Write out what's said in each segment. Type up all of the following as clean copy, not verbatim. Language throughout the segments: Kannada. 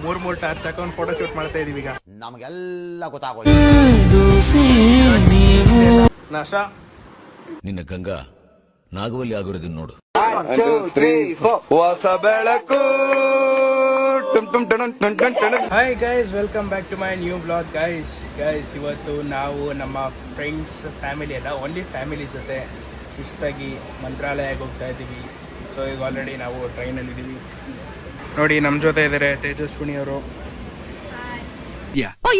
ಮೂರ್ ಟಾರ್ಚ್ ಹಾಕೊಂಡು ಫೋಟೋ ಶೂಟ್ ಮಾಡ್ತಾ ಇದೀವಿ ಈಗ. ನಮಗೆಲ್ಲ ಗೊತ್ತಾಗೋದು. ನಾಶ ನಿನ್ನ ಗಂಗಾ ನಾಗವಲ್ಲಿ ಆಗಿರೋದನ್ನ ನೋಡು. ಹೊಸ ಬೆಳಕು. Hi guys, welcome back to my new blog. Guys ಇವತ್ತು ನಾವು ನಮ್ಮ ಫ್ರೆಂಡ್ಸ್ ಫ್ಯಾಮಿಲಿ ಎಲ್ಲ ಓನ್ಲಿ ಫ್ಯಾಮಿಲಿ ಜೊತೆ ಶಿಸ್ತಾಗಿ ಮಂತ್ರಾಲಯಕ್ಕೆ ಹೋಗ್ತಾ ಇದ್ದೀವಿ. ಸೊ ಈಗ ಆಲ್ರೆಡಿ ನಾವು ಟ್ರೈನಲ್ಲಿ ಇದ್ದೀವಿ. ನೋಡಿ ನಮ್ಮ ಜೊತೆ ಇದ್ದಾರೆ ತೇಜಸ್ವಿನಿ ಅವರು.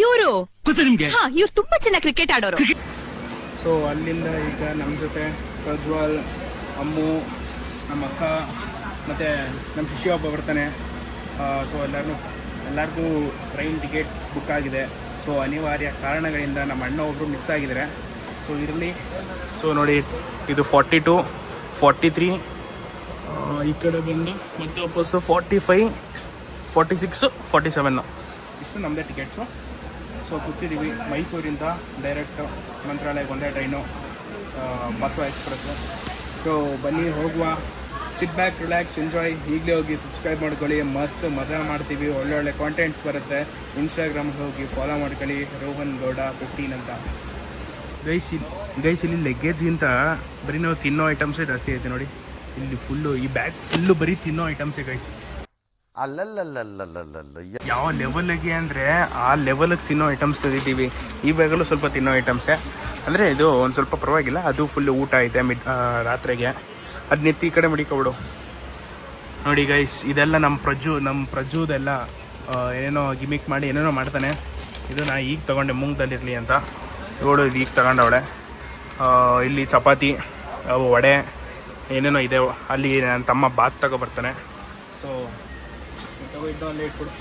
ಇವರು ತುಂಬಾ ಚೆನ್ನಾಗಿ ಕ್ರಿಕೆಟ್ ಆಡೋರು. ಸೊ ಅಲ್ಲಿಂದ ಈಗ ನಮ್ಮ ಜೊತೆ ಪ್ರಜ್ವಲ್, ಅಮ್ಮು, ನಮ್ಮ ಅಕ್ಕ ಮತ್ತು ನಮ್ಮ ಶಿಷ್ಯ ಒಬ್ಬ ಬರ್ತಾನೆ. ಸೊ ಎಲ್ಲರಿಗೂ ಟ್ರೈನ್ ಟಿಕೆಟ್ ಬುಕ್ ಆಗಿದೆ. ಸೊ ಅನಿವಾರ್ಯ ಕಾರಣಗಳಿಂದ ನಮ್ಮ ಅಣ್ಣ ಒಬ್ಬರು ಮಿಸ್ ಆಗಿದ್ದಾರೆ. ಸೊ ಇರಲಿ. ಸೊ ನೋಡಿ, ಇದು 42, 43, ಈ ಕಡೆ ಬಂದು ಮತ್ತೆ ವಾಪಸ್ಸು 45, 46, 47 ಇಷ್ಟು ನಮ್ಮದೇ ಟಿಕೆಟ್ಸು. ಸೊ ಕೂತಿದ್ದೀವಿ. ಮೈಸೂರಿಂದ ಡೈರೆಕ್ಟ್ ಮಂತ್ರಾಲಯಕ್ಕೆ ಒಂದೇ ಟ್ರೈನು, ಬಸವ ಎಕ್ಸ್ಪ್ರೆಸ್ಸು. ಸೊ ಬನ್ನಿ ಹೋಗುವ. Sit back, relax, enjoy. ಈಗಲೇ ಹೋಗಿ ಸಬ್ಸ್ಕ್ರೈಬ್ ಮಾಡ್ಕೊಳ್ಳಿ. ಮಸ್ತ್ ಮಜಾ ಮಾಡ್ತೀವಿ. ಒಳ್ಳೊಳ್ಳೆ ಕಾಂಟೆಂಟ್ಸ್ ಬರುತ್ತೆ. ಇನ್ಸ್ಟಾಗ್ರಾಮ್ಗೆ ಹೋಗಿ ಫಾಲೋ ಮಾಡ್ಕೊಳ್ಳಿ, ರೋಹನ್ ಗೌಡ 15 ಅಂತ. ಗೈಸ್ ಇಲ್ಲಿ ಲಗೇಜ್ಗಿಂತ ಬರೀ ನಾವು ತಿನ್ನೋ ಐಟಮ್ಸೇ ಜಾಸ್ತಿ ಐತೆ ನೋಡಿ. ಇಲ್ಲಿ ಫುಲ್ಲು ಈ ಬ್ಯಾಗ್ ಫುಲ್ಲು ಬರೀ ತಿನ್ನೋ ಐಟಮ್ಸೇ ಗೈಸ್. ಯಾವ ಲೆವೆಲ್ಗೆ ಅಂದರೆ ಆ ಲೆವೆಲ್ಗೆ ತಿನ್ನೋ ಐಟಮ್ಸ್ ತೆಗಿತೀವಿ. ಈ ಬ್ಯಾಗಲ್ಲೂ ಸ್ವಲ್ಪ ತಿನ್ನೋ ಐಟಮ್ಸೇ. ಅಂದರೆ ಇದು ಒಂದು ಸ್ವಲ್ಪ ಪರವಾಗಿಲ್ಲ, ಅದು ಫುಲ್ಲು ಊಟ ಐತೆ ರಾತ್ರಿಗೆ. ಅದು ನೆತ್ತಿ ಈ ಕಡೆ ಮಡಿಕೊಬಿಡು. ನೋಡಿ ಗೈಸ್, ಇದೆಲ್ಲ ನಮ್ಮ ಪ್ರಜ್ಜುದೆಲ್ಲ ಏನೇನೋ ಗಿಮಿಕ್ ಮಾಡಿ ಏನೇನೋ ಮಾಡ್ತಾನೆ. ಇದು ನಾ ಈಗ ತೊಗೊಂಡೆ ಮುಂಗದಲ್ಲಿರಲಿ ಅಂತ. ಇವಳು ಇದು ಈಗ ತಗೊಂಡವಳೆ. ಇಲ್ಲಿ ಚಪಾತಿ, ವಡೆ ಏನೇನೋ ಇದೆ. ಅಲ್ಲಿ ನನ್ನ ತಮ್ಮ ಬಾತ್ ತಗೊಬರ್ತಾನೆ. ಸೊ ಇಟ್ಟು ಅಲ್ಲೇ ಇಟ್ಬಿಡು.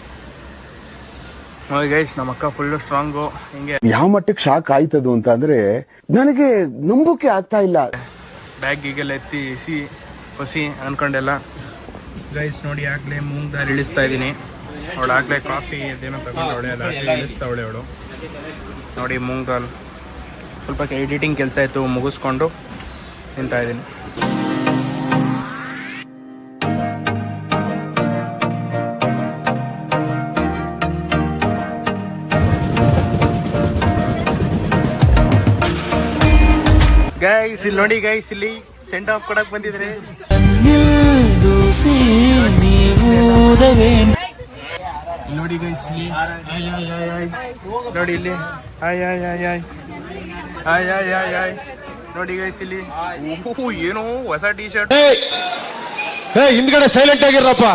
ನೋಡಿ ಗೈಸ್, ನಮ್ಮ ಅಕ್ಕ ಫುಲ್ಲು ಸ್ಟ್ರಾಂಗು. ಹಿಂಗೆ ಯಾವ ಮಟ್ಟಕ್ಕೆ ಶಾಕ್ ಆಯ್ತದು ಅಂತ ಅಂದ್ರೆ ನನಗೆ ನಂಬೋಕೆ ಆಗ್ತಾ ಇಲ್ಲ. ಬ್ಯಾಗಿಗೆಲ್ಲ ಎತ್ತಿ ಹೊಸಿ ಅನ್ಕೊಂಡೆಲ್ಲ. ಗೈಸ್ ನೋಡಿ, ಆಗಲೇ ಮೂಂಗ್ ದಾಲ್ ಇಳಿಸ್ತಾ ಇದ್ದೀನಿ. ಅವಳು ಆಗಲೇ ಕಾಫಿ ಅದೇನೋ ತಗೊಂಡವಳೆ, ಅದು ಆಗಲೇ ಇಳಿಸ್ತಾವಳೆ ಅವಳು. ನೋಡಿ ಮೂಂಗ್ ದಾಲ್ ಸ್ವಲ್ಪ ಎಡಿಟಿಂಗ್ ಕೆಲಸ ಆಯಿತು, ಮುಗಿಸ್ಕೊಂಡು ತಿಂತಾ ಇದ್ದೀನಿ. ಗೈಸ್ ಇಲ್ಲಿ ನೋಡಿ, ಗೈಸ್ ಇಲ್ಲಿ ಸೆಂಡ್ ಆಫ್ ಕೊಡಕ್ ಬಂದಿದ್ರೆ. ನೋಡಿ ಗೈಸ್ ಇಲ್ಲಿ ನೋಡಿ, ಇಲ್ಲಿ ನೋಡಿ ಗೈಸ್ ಇಲ್ಲಿ ಏನೋ ಹೊಸ ಟಿ ಶರ್ಟ್. ಹಿಂದ್ಗಡೆ ಸೈಲೆಂಟ್ ಆಗಿರಪ್ಪ.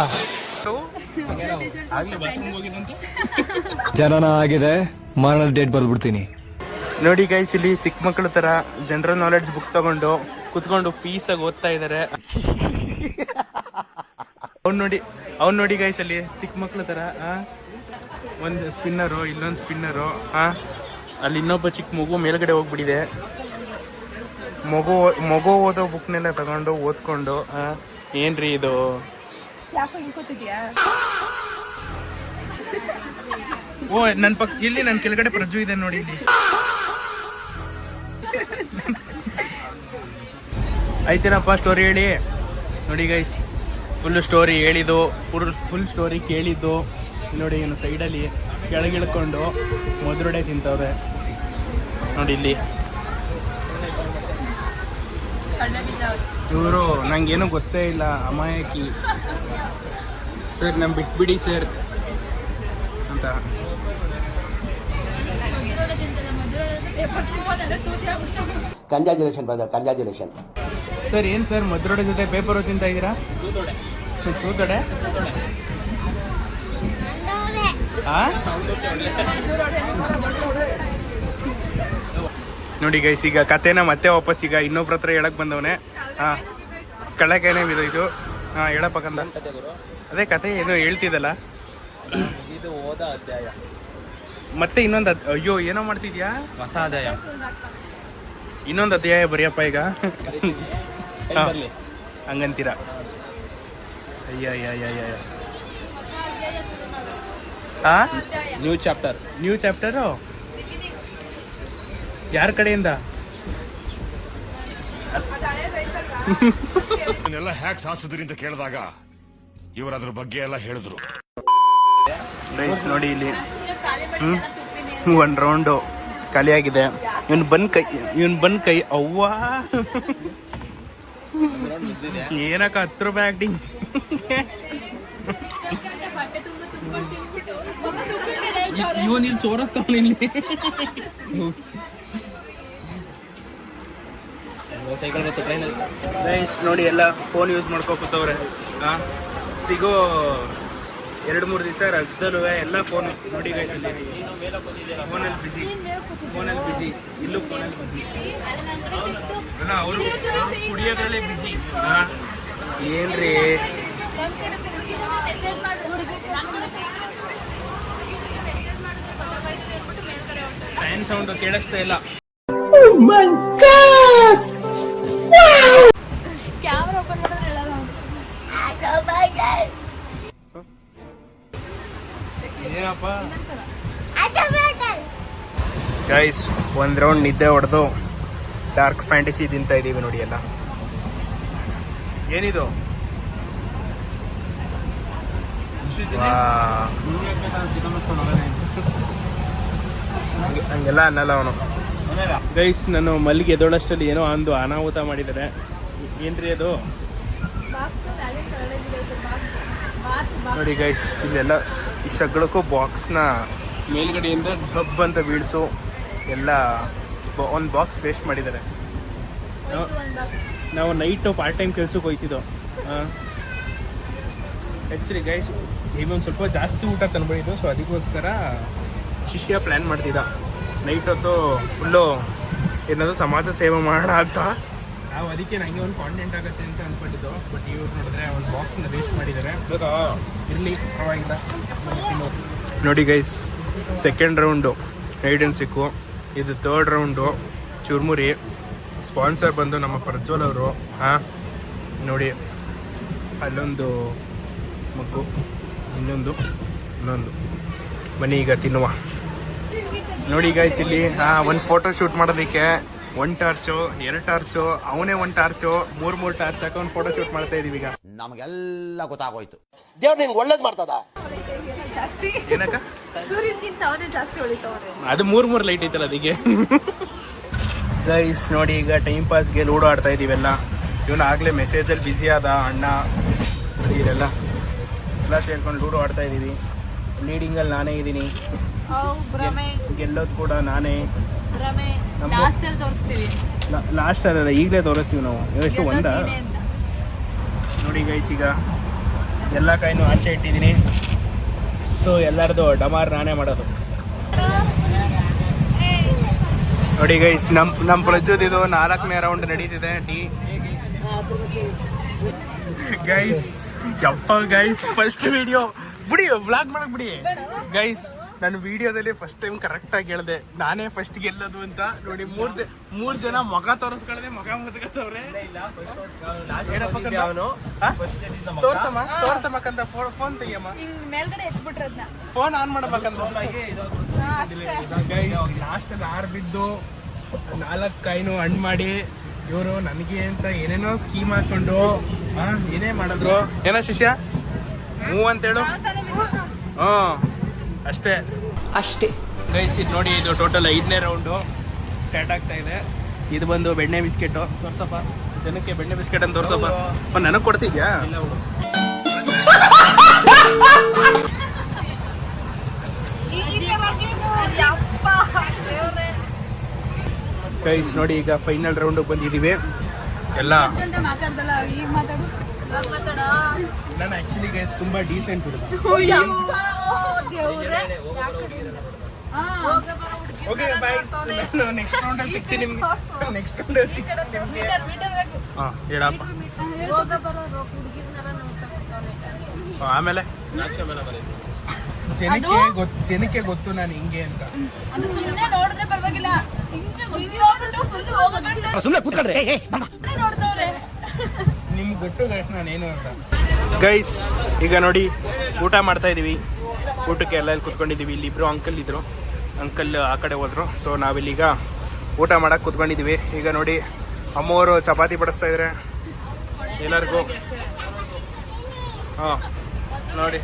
ಜನನ ಆಗಿದೆ, ಮರಣದ ಡೇಟ್ ಬರ್ಬಿಡ್ತೀನಿ. ನೋಡಿ ಗೈಸ್ ಇಲ್ಲಿ ಚಿಕ್ಕ ಮಕ್ಕಳ ತರ ಜನರಲ್ ನಾಲೆಡ್ಜ್ ಬುಕ್ ತಗೊಂಡು ಕುತ್ಕೊಂಡು ಪೀಸಾಗಿ ಓದ್ತಾ ಇದಾರೆ. ಅವ್ನು ನೋಡಿ ಗೈಸ್ ಅಲ್ಲಿ ಚಿಕ್ಕ ಮಕ್ಕಳ ತರ ಒಂದು ಸ್ಪಿನ್ನರು, ಇಲ್ಲೊಂದು ಸ್ಪಿನ್ನರು. ಅಲ್ಲಿ ಇನ್ನೊಬ್ಬ ಚಿಕ್ಕ ಮಗು ಮೇಲ್ಗಡೆ ಹೋಗ್ಬಿಟ್ಟಿದೆ. ಮಗು ಓದೋ ಬುಕ್ನೆಲ್ಲ ತಗೊಂಡು ಓದ್ಕೊಂಡು ಏನ್ರಿ ಇದು? ಓ ನನ್ನ ಪಕ್ಕ ಇಲ್ಲಿ ನನ್ನ ಕೆಳಗಡೆ ಪ್ರಜ್ಜು ಇದೆ ನೋಡಿ ಇಲ್ಲಿ. ಆಯ್ತೇನಪ್ಪ ಸ್ಟೋರಿ ಹೇಳಿ. ನೋಡಿ ಗೈಸ್, ಫುಲ್ ಸ್ಟೋರಿ ಹೇಳಿದ್ದು, ಫುಲ್ ಸ್ಟೋರಿ ಕೇಳಿದ್ದು. ನೋಡಿ ಏನು ಸೈಡಲ್ಲಿ ಕೆಳಗಿಳ್ಕೊಂಡು ಮೊದರುಡೆ ತಿಂತವ್ರೆ ನೋಡಿ ಇಲ್ಲಿ. ಇವರು ನಂಗೇನು ಗೊತ್ತೇ ಇಲ್ಲ, ಅಮಾಯಕಿ ಸರ್, ನಮ್ ಬಿಟ್ಬಿಡಿ ಸರ್ ಅಂತ. Congratulation brother, congratulation. ಸರ್ ಏನು ಸರ್ ಮದ್ರೋಡೆ ಜೊತೆ ಪೇಪರ್ ತಿಂತ ಇದ್ದೀರಾ? ತೂತೊಡೆ ನೋಡಿ ಗೈಸ್, ಈಗ ಕತೆನ ಮತ್ತೆ ವಾಪಸ್ ಈಗ ಇನ್ನೊಬ್ರ ಹತ್ರ ಹೇಳಕ್ ಬಂದವನೆ. ಕಳ್ಳಕೇನೆ ಇದು. ಹೇಳಪ್ಪಕಂದ ಅದೇ ಕತೆ ಏನೋ ಹೇಳ್ತಿದ್ದಲ್ಲ. ಇದು ಓದ ಅಧ್ಯಾಯ. ಮತ್ತೆ ಇನ್ನೊಂದು ಅಯ್ಯೋ ಏನೋ ಮಾಡ್ತಿದ್ಯಾ? ಹೊಸ ಅಧ್ಯಾಯ, ಇನ್ನೊಂದು ಅಧ್ಯಾಯ ಬರೆಯಪ್ಪ ಈಗ. ಹಂಗಂತೀರ? ಅಯ್ಯ ನ್ಯೂ ಚಾಪ್ಟರು ಯಾರ ಕಡೆಯಿಂದ? ಹ್ಯಾಕ್ ಸಾಧಿಸಿದ್ರಿ ಅಂತ ಕೇಳಿದಾಗ ಇವರು ಅದ್ರ ಬಗ್ಗೆ ಎಲ್ಲ ಹೇಳಿದ್ರು. ಗೈಸ್ ನೋಡಿ ಇಲ್ಲಿ ಒಂದು ರೌಂಡು ಖಾಲಿಯಾಗಿದೆ. ಇವನ್ ಬಂದ್ ಕೈ ಅವ್ವ ಏನಕ್ಕ 10 ರೂಪಾಯಿ ಆಕ್ಟಿಂಗ್. ಇವನ್ ಇಲ್ಲಿ ಸೋರಿಸ್ತಾವನ ಇಲ್ಲಿ. ಗೈಸ್ ನೋಡಿ ಎಲ್ಲ ಫೋನ್ ಯೂಸ್ ಮಾಡ್ಕೋತವ್ರೆ. ಸಿಗೋ 2-3 ದಿವಸ ರಜದಲ್ಲೂ ಎಲ್ಲ ಫೋನ್ ನೋಡಿ ಗೈಸ್ ಅಲ್ಲಿ ಫೋನಲ್ಲಿ ಬಿಸಿ ಇಲ್ಲೂ ಫೋನಲ್ಲಿ ಬಿಸಿ ಅಲ್ಲ ಅವರು ಕುಡಿಯೋದ್ರಲ್ಲೇ ಬಿಸಿ. ಏನ್ರಿ ಫ್ಯಾನ್ ಸೌಂಡ್ ಕೇಳಿಸ್ತಾ ಇಲ್ಲ. ಕ್ಯಾಮ್ರಾ ಓಪನ್ ಮಾಡಿದ್ರೆ ಹೇಳಲ್ಲ. ಏನಪ್ಪ ಗೈಸ್, ಒಂದು ರೌಂಡ್ ನಿದ್ದೆ ಹೊಡೆದು ಡಾರ್ಕ್ ಫ್ಯಾಂಟಸಿ ತಿಂತಾ ಇದೀವಿ ನೋಡಿ ಎಲ್ಲ. ಏನಿದು ಹಂಗೆಲ್ಲ ಅನ್ನಲ್ಲ ಅವನು. ಗೈಸ್ ನಾನು ಮಲ್ಲಿಗೆ ಎದೋಳಷ್ಟಲ್ಲಿ ಏನೋ ಒಂದು ಅನಾಹುತ ಮಾಡಿದ್ದಾರೆ. ಏನ್ರಿ ಅದು ನೋಡಿ ಗೈಸ್, ಇಲ್ಲೆಲ್ಲ ಈ ಶಗಳಕ್ಕೂ ಬಾಕ್ಸ್ನ ಮೇಲ್ಗಡೆಯಿಂದ ಡಬ್ ಅಂತ ಬೀಳಿಸು ಎಲ್ಲ ಒಂದು ಬಾಕ್ಸ್ ವೇಸ್ಟ್ ಮಾಡಿದ್ದಾರೆ. ನಾವು ನೈಟು ಪಾರ್ಟ್ ಟೈಮ್ ಕೆಲ್ಸಕ್ಕೆ ಹೋಯ್ತಿದ್ದೋ. ಆ್ಯಕ್ಚುಲಿ ಗೈಸ್ ಇವೊಂದು ಸ್ವಲ್ಪ ಜಾಸ್ತಿ ಊಟ ತಂದ್ಬಿಟ್ಟಿದ್ದು, ಸೊ ಅದಕ್ಕೋಸ್ಕರ ಶಿಷ್ಯ ಪ್ಲ್ಯಾನ್ ಮಾಡ್ತಿದ್ದ ನೈಟ್ ಹೊತ್ತು ಫುಲ್ಲು ಏನಾದರೂ ಸಮಾಜ ಸೇವೆ ಮಾಡೋಣ ಅಂತ. ನಾವು ಅದಕ್ಕೆ ನನಗೆ ಒಂದು ಕಾಂಟೆಂಟ್ ಆಗುತ್ತೆ ಅಂತ ಅಂದ್ಕೊಂಡಿದ್ದು. ಬಟ್ ಇವ್ರು ನೋಡಿದ್ರೆ ಒಂದು ಬಾಕ್ಸ್ನ ವೇಸ್ಟ್ ಮಾಡಿದ್ದಾರೆ. ಇರಲಿ ಪರವಾಗಿಲ್ಲ. ನೋಡಿ guys, second round hide and ಸಿಕ್ಕು, ಇದು 3rd ರೌಂಡು ಚುರ್ಮುರಿ. ಸ್ಪಾನ್ಸರ್ ಬಂದು ನಮ್ಮ ಪ್ರಜ್ವಲ್ ಅವರು. ನೋಡಿ ಅಲ್ಲೊಂದು ಮಗ್ಗು, ಇನ್ನೊಂದು ಬನ್ನಿ ಈಗ ತಿನ್ನುವ. ನೋಡಿ ಗೈಸ್ ಇಲ್ಲಿ ಒಂದು ಫೋಟೋ ಶೂಟ್ ಮಾಡೋದಕ್ಕೆ 1 ಟಾರ್ಚು 2 ಟಾರ್ಚು, ಅವನೇ 1 ಟಾರ್ಚು 3 ಟಾರ್ಚ್ ಹಾಕಿ ಒಂದು ಫೋಟೋ ಶೂಟ್ ಮಾಡ್ತಾ ಇದೀವಿ ಈಗ. ನಮಗೆಲ್ಲ ಗೊತ್ತಾಗೋಯ್ತು. ದೇವ್ರು ನಿಂಗೆ ಒಳ್ಳೇದು ಮಾಡ್ತದ. ಜಾಸ್ತಿ ಏನಕ್ಕ ಸೂರ್ಯನ್ಗಿಂತ ಅವನೇ ಜಾಸ್ತಿ ಹೊಳಿತವ್ರೆ. ಅದು 3 ಲೈಟ್ ಐತಲ್ಲ ಅದಕ್ಕೆ. ಗೈಸ್ ನೋಡಿ ಈಗ ಟೈಮ್ ಪಾಸ್ಗೆ ಲೂಡೋ ಆಡ್ತಾ ಇದೀವೆಲ್ಲ. ಇವನು ಆಗಲೇ ಮೆಸೇಜಲ್ಲಿ ಬ್ಯುಸಿ ಆದ ಅಣ್ಣ. ಇದೆಲ್ಲ ಎಲ್ಲ ಸೇರ್ಕೊಂಡು ಲೂಡೋ ಆಡ್ತಾ ಇದ್ದೀವಿ. ಲೀಡಿಂಗಲ್ಲಿ ನಾನೇ ಇದ್ದೀನಿ, ಗೆಲ್ಲೋದು ಕೂಡ ನಾನೇ. ಲಾಸ್ಟ್ ಅಲ್ಲ, ಈಗಲೇ ತೋರಿಸ್ತೀವಿ ನಾವು. ಎಷ್ಟು ಒಂದ ನೋಡಿ ಗೈಸ್, ಈಗ ಎಲ್ಲ ಕಾಯಿನೂ ಆಚೆ ಇಟ್ಟಿದ್ದೀನಿ. ಸೊ ಎಲ್ಲರದು ಡಮಾರ್ ನಾನೇ ಮಾಡೋದು. ನೋಡಿ ಗೈಸ್, ನಮ್ಮ ಪ್ರಜ್ವದಿದು 4ನೇ ರೌಂಡ್ ನಡೀತಿದೆ. ಗೈಸ್ ಯಪ್ಪ ಗೈಸ್, ಫಸ್ಟ್ ವಿಡಿಯೋ ಬಿಡಿ, ವ್ಲಾಗ್ ಮಾಡಕ್ ಬಿಡಿ ಗೈಸ್. ನಾನು ವಿಡಿಯೋದಲ್ಲಿ ಫಸ್ಟ್ ಟೈಮ್ ಕರೆಕ್ಟಾಗಿ ಹೇಳಿದೆ ನಾನೇ ಫಸ್ಟ್ ಗೆಲ್ಲೋದು ಅಂತ. ನೋಡಿ 3 ಜನ ಮಗ ತೋರಿಸ್ಕೊಳ್ಳದೆ ಮಗ ಮುಚ್ಕತ್ತವ್ರೆ. ತೋರ್ಸಮ್ಮಕ್ಕಂತ ಫೋನ್ ತೆಗಿಯಮ್ಮ, ಫೋನ್ ಆನ್ ಮಾಡ್ಬೇಕಂತ. ಲಾಸ್ಟಲ್ಲಿ 6 ಬಿದ್ದು 4 ಕಾಯಿನೂ ಹಣ್ಣು ಮಾಡಿ ಇವರು ನನಗೆ ಅಂತ ಏನೇನೋ ಸ್ಕೀಮ್ ಹಾಕೊಂಡು ಏನೇ ಮಾಡಿದ್ರು. ಏನೋ ಶಿಷ್ಯ ಹ್ಞೂ ಅಂತೇಳು. ಅಷ್ಟೇ ಗೈಸ್, ಇದು ನೋಡಿ, ಇದು ಟೋಟಲ್ 5ನೇ ರೌಂಡು ಸ್ಟಾರ್ಟ್ ಆಗ್ತಾ ಇದೆ. ಇದು ಬಂದು ಬೆಣ್ಣೆ ಬಿಸ್ಕೆಟು. ತೋರ್ಸಪ್ಪ ಜನಕ್ಕೆ ಬೆಣ್ಣೆ ಬಿಸ್ಕೆಟ್ ಅಂತ ತೋರ್ಸಪ್ಪ. ನನಗೆ ಕೊಡ್ತಿದ್ಯಾ? ಗೈಸ್ ನೋಡಿ ಈಗ ಫೈನಲ್ ರೌಂಡಿಗೆ ಬಂದಿದ್ದೀವಿ ಎಲ್ಲ. ನಾನು ಆ್ಯಕ್ಚುಲಿ ಗೈಸ್ ತುಂಬ ಡೀಸೆಂಟ್ ಹುಡುಗ. ಓಕೆ ಬಾಯ್, ನಾನು ನೆಕ್ಸ್ಟ್ ರೌಂಡಲ್ಲಿ ಸಿಗ್ತೀನಿ ನಿಮ್ಗೆ. ನೆಕ್ಸ್ಟ್ ರೌಂಡಲ್ಲಿ ಸಿಗ್ತೀನಿ ನಿಮಗೆ. ಹಾಂ ಹೇಳಪ್ಪ. ಆಮೇಲೆ ಜನಕ್ಕೆ ಗೊತ್ತು ನಾನು ಹಿಂಗೆ ಅಂತ. ನಿಮ್ಗೆ ಗೊತ್ತು ಗೈಸ್ ನಾನೇನು ಅಂತ. ಗೈಸ್ ಈಗ ನೋಡಿ ಊಟ ಮಾಡ್ತಾ ಇದೀವಿ. ಊಟಕ್ಕೆ ಎಲ್ಲ ಕುತ್ಕೊಂಡಿದ್ದೀವಿ. ಇಲ್ಲಿ ಇಬ್ಬರು ಅಂಕಲ್ ಇದ್ರು, ಅಂಕಲ್ ಆ ಕಡೆ ಹೋದ್ರು. ಸೊ ನಾವಿಲ್ಲೀಗ ಊಟ ಮಾಡಕ್ಕೆ ಕುತ್ಕೊಂಡಿದ್ದೀವಿ. ಈಗ ನೋಡಿ ಅಮ್ಮವರು ಚಪಾತಿ ಬಡಿಸ್ತಾ ಇದ್ದಾರೆ ಎಲ್ಲರಿಗೂ. ಹಾಂ ನೋಡಿ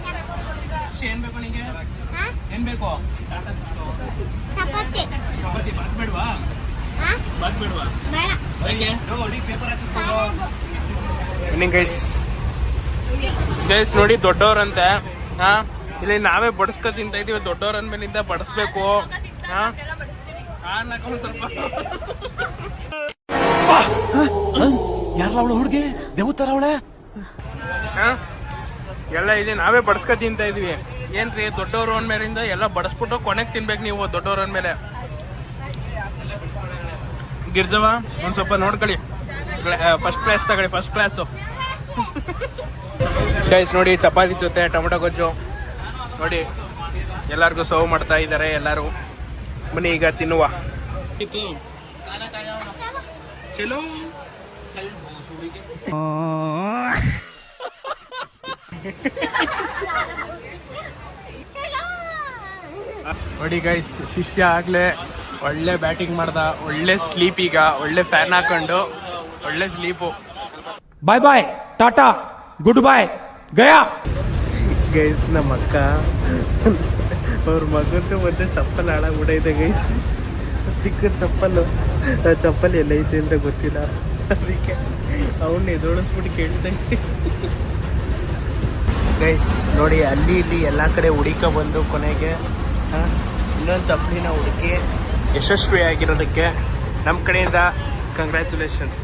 ಏನು ಬೇಕು ನಿಮಗೆ? ಏನ್ ಬೇಕು? ಚಪಾತಿ ಬಾತ್ ಬೇಡವಾ? ಬಾತ್ ಬೇಡವಾ? ಗೈಸ್ ನೋಡಿ ದೊಡ್ಡವ್ರಂತೆ. ಹಾ ಇಲ್ಲಿ ನಾವೇ ಬಡಿಸ್ಕೊ ತಿಂತ ಇದೀವಿ. ದೊಡ್ಡವ್ರ ಅಂದ್ಮೇಲಿಂದ ಬಡಿಸ್ಬೇಕು. ಹಾ ಸ್ವಲ್ಪ ಯಾರಲ್ಲ ಅವಳು ಹುಡುಗಿ ದೇವತರ ಅವಳೆ. ಎಲ್ಲ ಇಲ್ಲಿ ನಾವೇ ಬಡಿಸ್ಕೊ ತಿಂತ ಇದೀವಿ. ಏನ್ರಿ ದೊಡ್ಡವ್ರು ಅಂದ್ಮೇಲಿಂದ ಎಲ್ಲ ಬಡಿಸ್ಬಿಟ್ಟು ಕೊನೆಗೆ ತಿನ್ಬೇಕು ನೀವು ದೊಡ್ಡವ್ರು ಅಂದ್ಮೇಲೆ. ಗಿರ್ಜವ ಒಂದ್ ಸ್ವಲ್ಪ ನೋಡ್ಕೊಳ್ಳಿ, ಫಸ್ಟ್ ಕ್ಲಾಸ್ ತಗೊಳ್ಳಿ, ಫಸ್ಟ್ ಕ್ಲಾಸು. ಗೈಸ್ ನೋಡಿ ಚಪಾತಿ ಜೊತೆ ಟೊಮೊಟೊ ಗೊಜ್ಜು ನೋಡಿ ಎಲ್ಲರಿಗೂ ಸರ್ವ್ ಮಾಡ್ತಾ ಇದ್ದಾರೆ. ಎಲ್ಲರೂ ಬನ್ನಿ ಈಗ ತಿನ್ನುವ. ಚಲೋ ನೋಡಿ ಗೈಸ್, ಶಿಷ್ಯ ಆಗ್ಲೇ ಒಳ್ಳೆ ಬ್ಯಾಟಿಂಗ್ ಮಾಡ್ದ. ಒಳ್ಳೆ ಸ್ಲೀಪ್, ಈಗ ಒಳ್ಳೆ ಫ್ಯಾನ್ ಹಾಕೊಂಡು ಒಳ್ಳೆ ಸ್ಲೀಪು. ಬಾಯ್ ಬಾಯ್, ಟಾಟಾ, ಗುಡ್ ಬಾಯ್, ಗಯಾ. ಗೈಸ್ ನಮ್ಮ ಅಕ್ಕ ಅವ್ರ ಮಗಂದು ಮತ್ತೆ ಚಪ್ಪಲ್ ಹಾಳಾಗ್ಬಿಟ್ಟೈತೆ ಗೈಸ್. ಚಿಕ್ಕ ಚಪ್ಪಲ್ ಎಲ್ಲೈತೆ ಅಂತ ಗೊತ್ತಿಲ್ಲ, ಅದಕ್ಕೆ ಅವನ್ನ ಎದೋಳಿಸ್ಬಿಟ್ಟು ಕೇಳ್ತೈತೆ. ಗೈಸ್ ನೋಡಿ ಅಲ್ಲಿ ಇಲ್ಲಿ ಎಲ್ಲ ಕಡೆ ಹುಡುಕ ಬಂದು ಕೊನೆಗೆ ಇನ್ನೊಂದು ಚಪ್ಪಲಿನ ಹುಡುಕಿ ಯಶಸ್ವಿಯಾಗಿರೋದಕ್ಕೆ ನಮ್ಮ ಕಡೆಯಿಂದ ಕಂಗ್ರ್ಯಾಚುಲೇಷನ್ಸ್.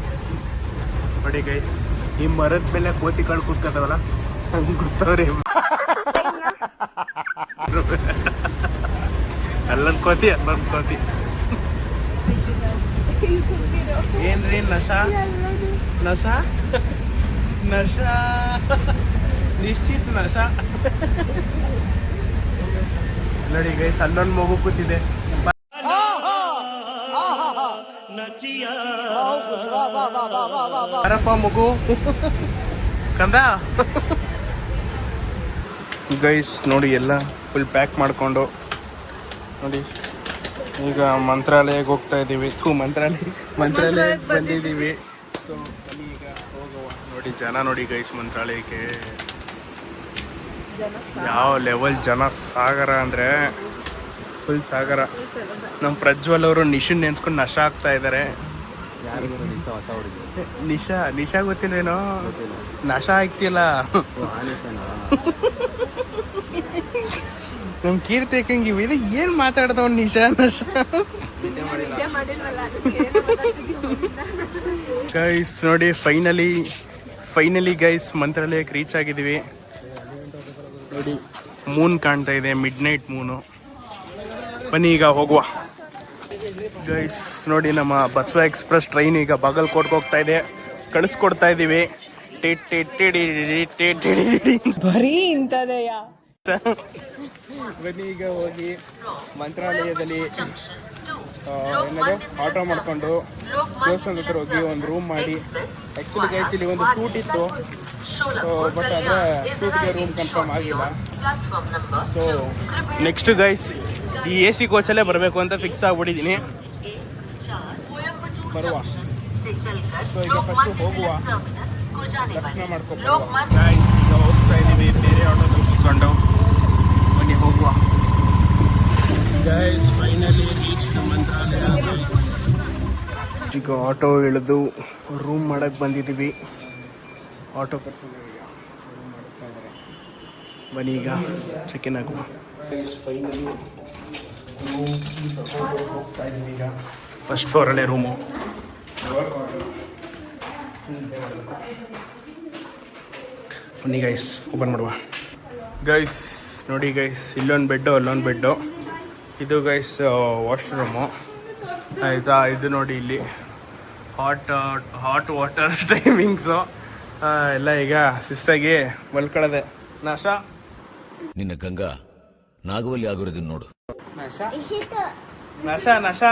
ನೋಡಿ ಗೈಸ್, ಈ ಮರದ ಮೇಲೆ ಕೋತಿಗಳು ಕೂತ್ಕೋತಾವಲ್ಲ ಹಂಗೆ ಗೊತ್ತವ್ರಿ. ಅಲ್ಲೊಂದು ಕೋತಿ ಏನ್ರಿ ನಶಾ ನಿಶ್ಚಿತ್ ನಶಾ. ನೋಡಿ ಗೈಸ್, ಅಲ್ಲೊಂದು ಮಗು ಕೂತಿದೆ. ಯಾರಪ್ಪ ಮಗು ಕಂದ. ಗೈಸ್ ನೋಡಿ ಎಲ್ಲ ಫುಲ್ ಪ್ಯಾಕ್ ಮಾಡಿಕೊಂಡು ನೋಡಿ ಈಗ ಮಂತ್ರಾಲಯಕ್ಕೆ ಹೋಗ್ತಾ ಇದ್ದೀವಿ. ಮಂತ್ರಾಲಯಕ್ಕೆ ಬಂದಿದ್ದೀವಿ. ಸೊ ಬನ್ನಿ ಈಗ ಹೋಗುವ. ನೋಡಿ ಜನ ನೋಡಿ ಗೈಸ್, ಮಂತ್ರಾಲಯಕ್ಕೆ ಯಾವ ಲೆವೆಲ್ ಜನ ಸಾಗರ ಅಂದರೆ ಫುಲ್ ಸಾಗರ. ನಮ್ಮ ಪ್ರಜ್ವಲ್ ಅವರು ನಿಶನ್ ನೆನ್ಸ್ಕೊಂಡು ನಶಾ ಆಗ್ತಾ ಇದ್ದಾರೆ. ನಿಶಾ ಗೊತ್ತಿಲ್ವೇನೋ? ನಶಾ ಆಗ್ತಿಲ್ಲ. ನಮ್ ಕೀರ್ತಿ ಯಾಕಂಗೆ ಇದು ಏನ್ ಮಾತಾಡ್ದವ್ ನಿಶಾ ಗೈಸ್ ನೋಡಿ ಫೈನಲಿ ಗೈಸ್ ಮಂತ್ರಾಲಯಕ್ಕೆ ರೀಚ್ ಆಗಿದ್ದೀವಿ. ನೋಡಿ ಮೂನ್ ಕಾಣ್ತಾ ಇದೆ, ಮಿಡ್ ನೈಟ್ ಮೂನು. ಬನ್ನಿ ಈಗ ಹೋಗುವ. ಗೈಸ್ ನೋಡಿ ನಮ್ಮ ಬಸವ ಎಕ್ಸ್ಪ್ರೆಸ್ ಟ್ರೈನ್ ಈಗ ಬಾಗಲಕೋಟ್ಗೆ ಹೋಗ್ತಾ ಇದೆ. ಕಳಿಸ್ಕೊಡ್ತಾ ಇದ್ದೀವಿ. ಬರೀ ಇಂಥದೆಯಾ? ಬನ್ನಿ ಈಗ ಹೋಗಿ ಮಂತ್ರಾಲಯದಲ್ಲಿ ಏನದು ಆಟೋ ಮಾಡ್ಕೊಂಡು ದೇವಸ್ಥಾನದ ಹತ್ರ ಹೋಗಿ ಒಂದು ರೂಮ್ ಮಾಡಿ. ಆ್ಯಕ್ಚುಲಿ ಗೈಸ್ ಇಲ್ಲಿ ಒಂದು ಶೂಟ್ ಇತ್ತು, ಬಟ್ ಆದರೆ ಶೂಟ್ಗೆ ರೂಮ್ ಕನ್ಫರ್ಮ್ ಆಗಿಲ್ಲ. ಸೊ ನೆಕ್ಸ್ಟ್ ಗೈಸ್ ಈ AC ಕೋಚಲ್ಲೇ ಬರಬೇಕು ಅಂತ ಫಿಕ್ಸ್ ಆಗ್ಬಿಟ್ಟಿದ್ದೀನಿ. ಬರುವ. ಸೊ ಈಗ ಫಸ್ಟು ಹೋಗುವ, ದರ್ಶನ ಮಾಡ್ಕೊಂಡು ಗೈಸ್ ಈಗ ಹೋಗ್ತಾ ಇದ್ದೀವಿ ಬೇರೆ ಆಟೋದಲ್ಲಿ ಕೂತ್ಕೊಂಡು. ಬನ್ನಿ ಹೋಗುವ. ಗೈಸ್ ಫೈನಲಿ ರೀಚ್ ಮಂತ್ರಾಲಯ. ಈಗ ಆಟೋ ಇಳಿದು ರೂಮ್ ಮಾಡಕ್ಕೆ ಬಂದಿದ್ದೀವಿ. ಆಟೋ ಕರ್ಕೊಂಡು ರೂಮ್ ಮಾಡಿಸ್ತಾ ಇದ್ದಾರೆ. ಬನ್ನಿ ಈಗ ಚೆಕ್ ಇನ್ ಆಗುವ. ಗೈಸ್ ಫೈನಲಿ ರೂಮ್ ಹೋಗ್ತಾ ಇದ್ದೀವಿ. ಈಗ ಫಸ್ಟ್ ಫ್ಲೋರಲ್ಲೇ ರೂಮು. ಬನ್ನಿ ಗೈಸ್ ಓಪನ್ ಮಾಡುವ. ಗೈಸ್ ನೋಡಿ ಗೈಸ್, ಇಲ್ಲೊಂದು ಬೆಡ್ಡು ಅಲ್ಲೊಂದು ಬೆಡ್ಡು. ಇದು ಗೈಸ್ ವಾಶ್ರೂಮು ಆಯಿತಾ. ಇದು ನೋಡಿ ಇಲ್ಲಿ ಹಾಟ್ ವಾಟರ್ ಟೈಮಿಂಗ್ಸು ಎಲ್ಲ ಈಗ ಶಿಸ್ತಾಗಿ ಮಲ್ಕೊಳ್ಳೋದೆ. ನಶಾ ನಿನ್ನ ಗಂಗಾ ನಾಗವಲ್ಲಿ ಆಗಿರೋದನ್ನ ನೋಡು. ನಶಾ